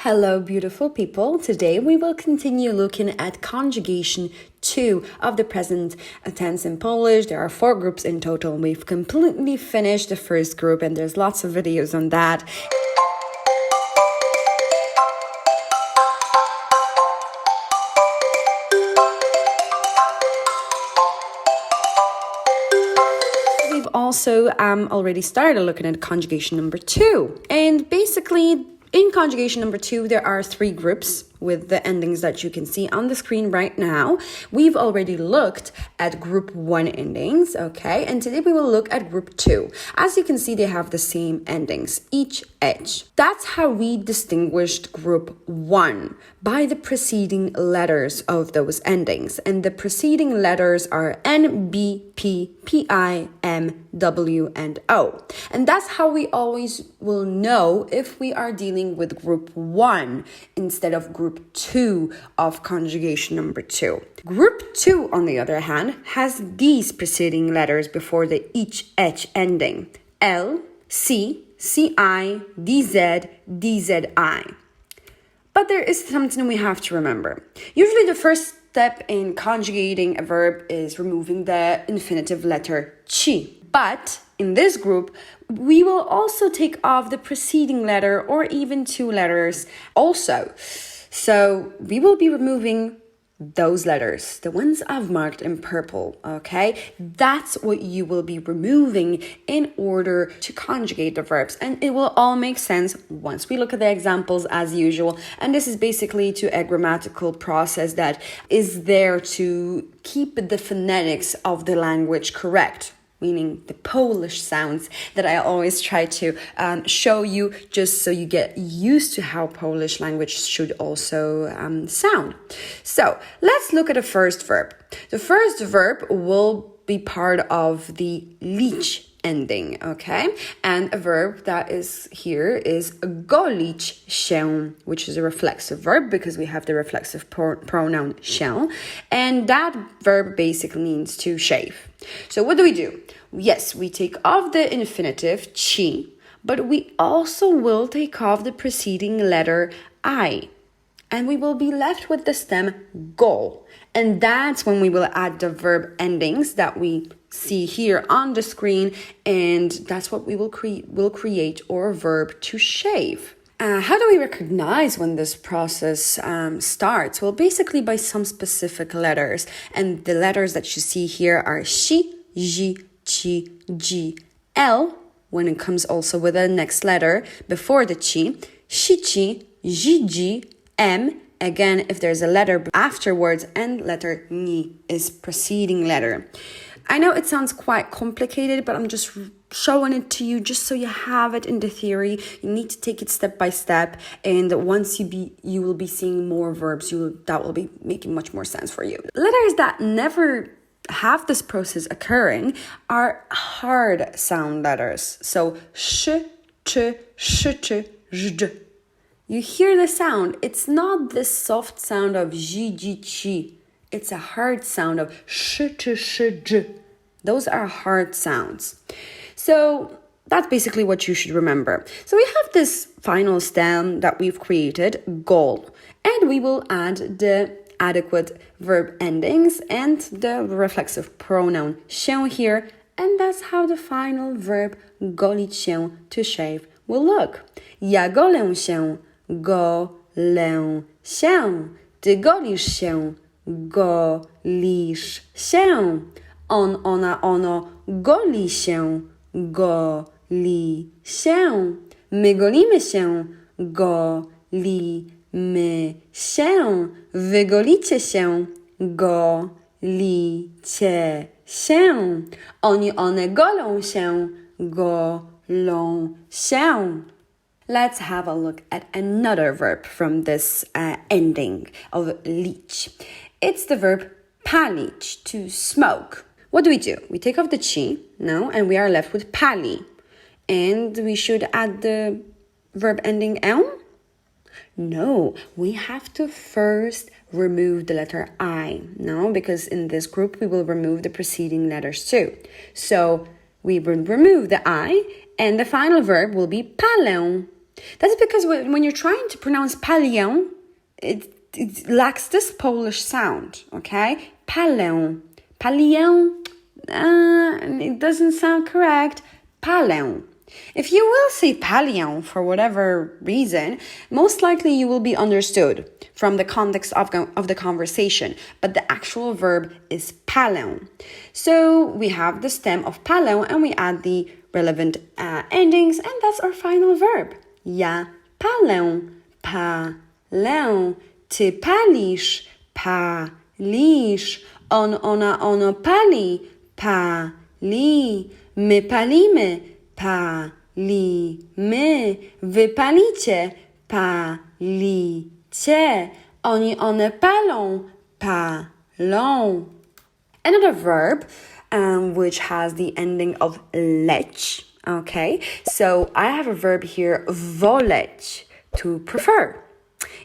Hello, beautiful people. Today we will continue looking at conjugation 2 of the present tense in Polish. There are 4 groups in total. We've completely finished the first group and there's lots of videos on that. We've also already started looking at conjugation number 2. And basically, in conjugation number 2, there are 3 groups with the endings that you can see on the screen right now. We've already looked at group 1 endings, okay? And today we will look at group 2. As you can see, they have the same endings, each, edge. That's how we distinguished group 1, by the preceding letters of those endings. And the preceding letters are N, B, P, P, I, M, W, and O. And that's how we always will know if we are dealing with group 1 instead of group 2 of conjugation number 2. Group 2, on the other hand, has these preceding letters before the each, edge ending. L, C, CI, DZ, DZI. But there is something we have to remember. Usually the first step in conjugating a verb is removing the infinitive letter chi. But in this group, we will also take off the preceding letter or even 2 letters also. So we will be removing those letters, the ones I've marked in purple, okay? That's what you will be removing in order to conjugate the verbs. And it will all make sense once we look at the examples as usual. And this is basically to a grammatical process that is there to keep the phonetics of the language correct, meaning the Polish sounds that I always try to show you just so you get used to how Polish language should also sound. So let's look at the first verb. The first verb will be part of the LECIE쪼 ending, okay? And a verb that is here is GOLIĆ SIĆ, which is a reflexive verb because we have the reflexive pronoun się. And that verb basically means to shave. So what do? Yes, we take off the infinitive chi, but we also will take off the preceding letter I. And we will be left with the stem go. And that's when we will add the verb endings that we see here on the screen. And that's what we will create our verb to shave. How do we recognize when this process starts? Well, basically by some specific letters. And the letters that you see here are shi, ji, chi, ji, L, when it comes also with the next letter before the chi, shi, chi, ji, ji, M, again, if there's a letter afterwards, and letter ni is preceding letter. I know it sounds quite complicated, but I'm just showing it to you just so you have it in the theory. You need to take it step by step, and once you will be seeing more verbs, that will be making much more sense for you. Letters that never have this process occurring are hard sound letters. So sh, ch, zh. You hear the sound. It's not this soft sound of ji, ji, chi. It's a hard sound of sh, ch, j. Those are hard sounds. So that's basically what you should remember. So we have this final stem that we've created, gol, and we will add the adequate verb endings and the reflexive pronoun się here, and that's how the final verb golić się, to shave, will look. Ja golę się, golę się. Ty golisz się, golisz się. On, ona, ono goli się, goli się. My golimy się, golimy się. Wy golicie się, golicie się. Oni, one golą się, golą się. Let's have a look at another verb from this ending of lić. It's the verb palić, to smoke. What do? We take off the chi, no, and we are left with pali. And we should add the verb ending elm? No, we have to first remove the letter I, no, because in this group we will remove the preceding letters too. So we will remove the I, and the final verb will be palę. That's because when you're trying to pronounce palię, it lacks this Polish sound, okay? Palę. Palię, it doesn't sound correct. Palę. If you will say palię for whatever reason, most likely you will be understood from the context of the conversation, but the actual verb is palę. So we have the stem of palę and we add the relevant endings, and that's our final verb. Ja palę, palę. Ty palisz, palisz. On, ona, ono pali, pali. My palimy, palimy. Wy palicie, palicie. Oni, one palą, palą. Another verb which has the ending of leć. Okay, so I have a verb here, woleć, to prefer.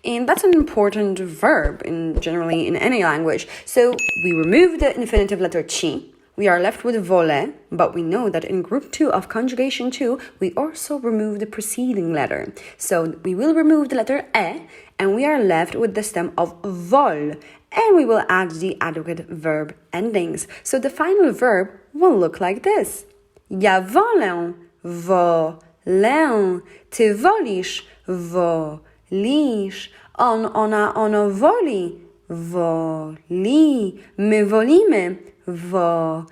And that's an important verb generally in any language. So we remove the infinitive letter ci. We are left with wolę, but we know that in group 2 of conjugation 2, we also remove the preceding letter. So we will remove the letter e, and we are left with the stem of wol, and we will add the adequate verb endings. So the final verb will look like this. Ja wolę, wolę. Ty wolisz, wolisz. On, ona, ono woli, woli. My wolimy, wolimy.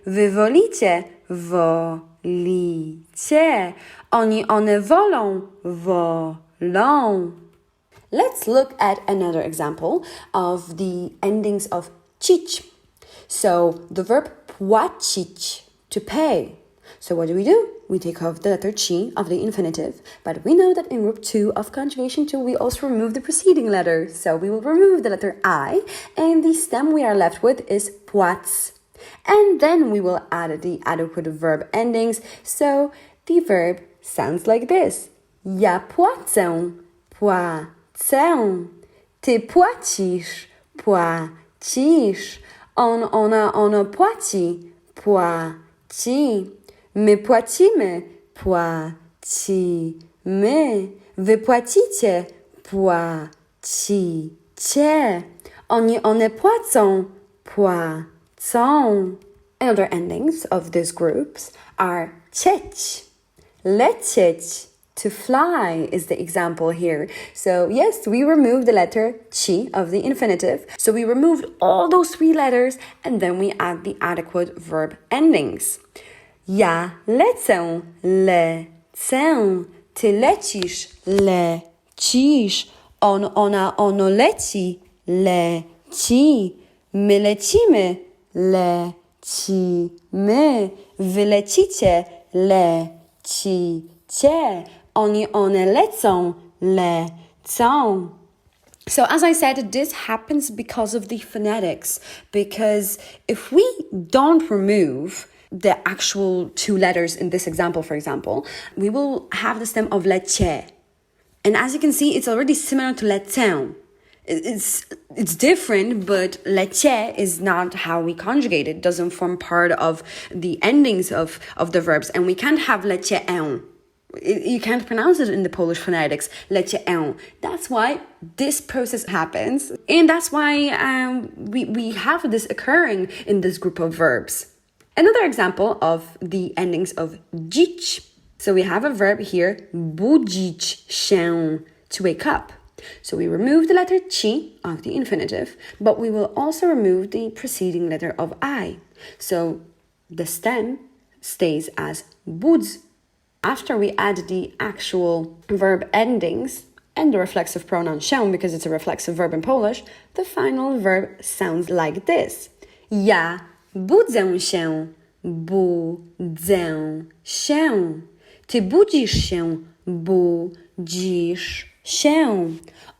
Wy wolicie, wolicie. Oni, one wolą, wolą. Let's look at another example of the endings of cić. So the verb płacić, to pay. So what do? We take off the letter ci of the infinitive, but we know that in group 2 of conjugation 2, we also remove the preceding letter. So we will remove the letter I, and the stem we are left with is płac. And then we will add the adequate verb endings. So the verb sounds like this. Ja płacę, płacę. Ty płacisz, płacisz. On, ona, ono płaci, płaci. My płacimy, płacimy. Wy płacicie, płacicie. Oni, one płacą, płacą. Other endings of these groups are cieć, lecieć. To fly is the example here. So yes, we removed the letter ci of the infinitive. So we removed all those 3 letters and then we add the adequate verb endings. Ja lecę, lecę. Ty lecisz, lecisz. On, ona, ono leci, leci. My lecimy, lecimy. Wy lecicie, lecicie. Oni, one lecą, lecą. So as I said, this happens because of the phonetics. Because if we don't remove the actual 2 letters in this example, for example, we will have the stem of lecie. And as you can see, it's already similar to lecę. It's different, but lecie is not how we conjugate it. It doesn't form part of the endings of the verbs. And we can't have lecieę. You can't pronounce it in the Polish phonetics, lecieę. That's why this process happens. And that's why we have this occurring in this group of verbs. Another example of the endings of dzić. So we have a verb here, budzić się, to wake up. So we remove the letter ci of the infinitive, but we will also remove the preceding letter of I. So the stem stays as budz. After we add the actual verb endings and the reflexive pronoun się, because it's a reflexive verb in Polish, the final verb sounds like this. Ja budzę się, budzę się. Ty budzisz się, budzisz się.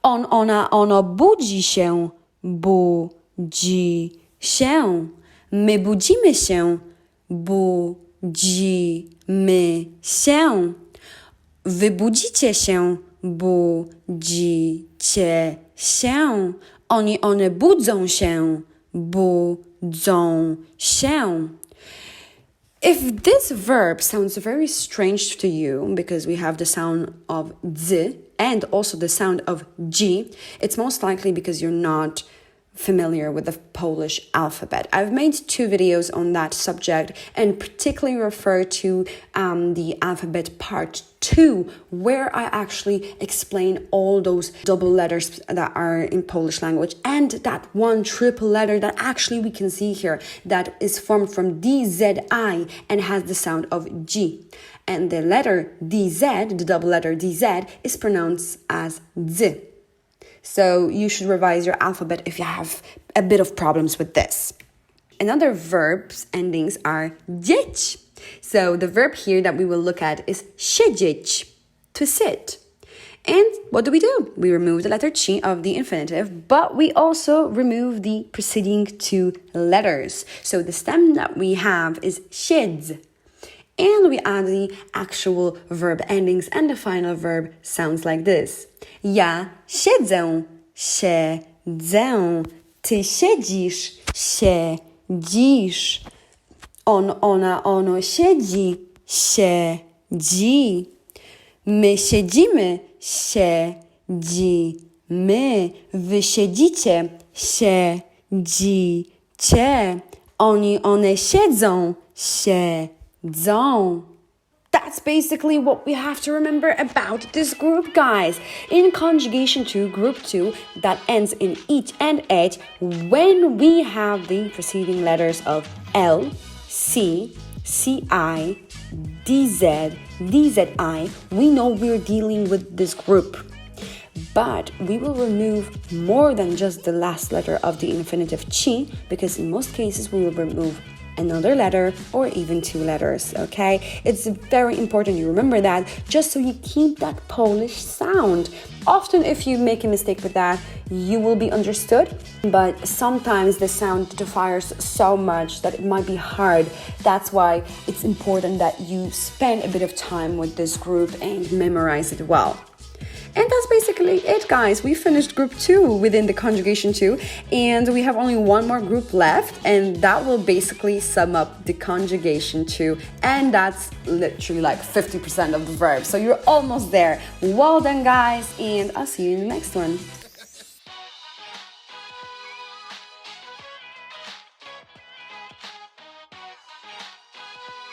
On, ona, ono budzi się, budzi się. My budzimy się, budzimy się. Wy budzicie się, budzicie się. Oni, one budzą się, budzą się. If this verb sounds very strange to you because we have the sound of z and also the sound of g, it's most likely because you're not familiar with the Polish alphabet. I've made 2 videos on that subject and particularly refer to the alphabet part 2, where I actually explain all those double letters that are in Polish language and that one triple letter that actually we can see here that is formed from DZI and has the sound of G. And the letter DZ, the double letter DZ, is pronounced as Z. So you should revise your alphabet if you have a bit of problems with this. Another verb's endings are dzieć. So the verb here that we will look at is siedzieć, to sit. And what do? We remove the letter chi of the infinitive, but we also remove the preceding 2 letters. So the stem that we have is siedz. And we add the actual verb endings, and the final verb sounds like this. Ja siedzę, siedzę. Ty siedzisz, siedzisz. On, ona, ono siedzi, siedzi. My siedzimy, siedzimy. Wy siedzicie, siedzicie. Oni, one siedzą, siedzą. That's basically what we have to remember about this group, guys. In conjugation 2, group 2, that ends in ich and et, when we have the preceding letters of L, C, CI, DZ, DZI, we know we're dealing with this group. But we will remove more than just the last letter of the infinitive chi, because in most cases we will remove another letter or even 2 letters, okay? It's very important you remember that, just so you keep that Polish sound. Often if you make a mistake with that, you will be understood, but sometimes the sound differs so much that it might be hard. That's why it's important that you spend a bit of time with this group and memorize it well. And that's basically it, guys. We finished group 2 within the conjugation 2, and we have only one more group left, and that will basically sum up the conjugation 2, and that's literally like 50% of the verbs. So you're almost there. Well done, guys, and I'll see you in the next one.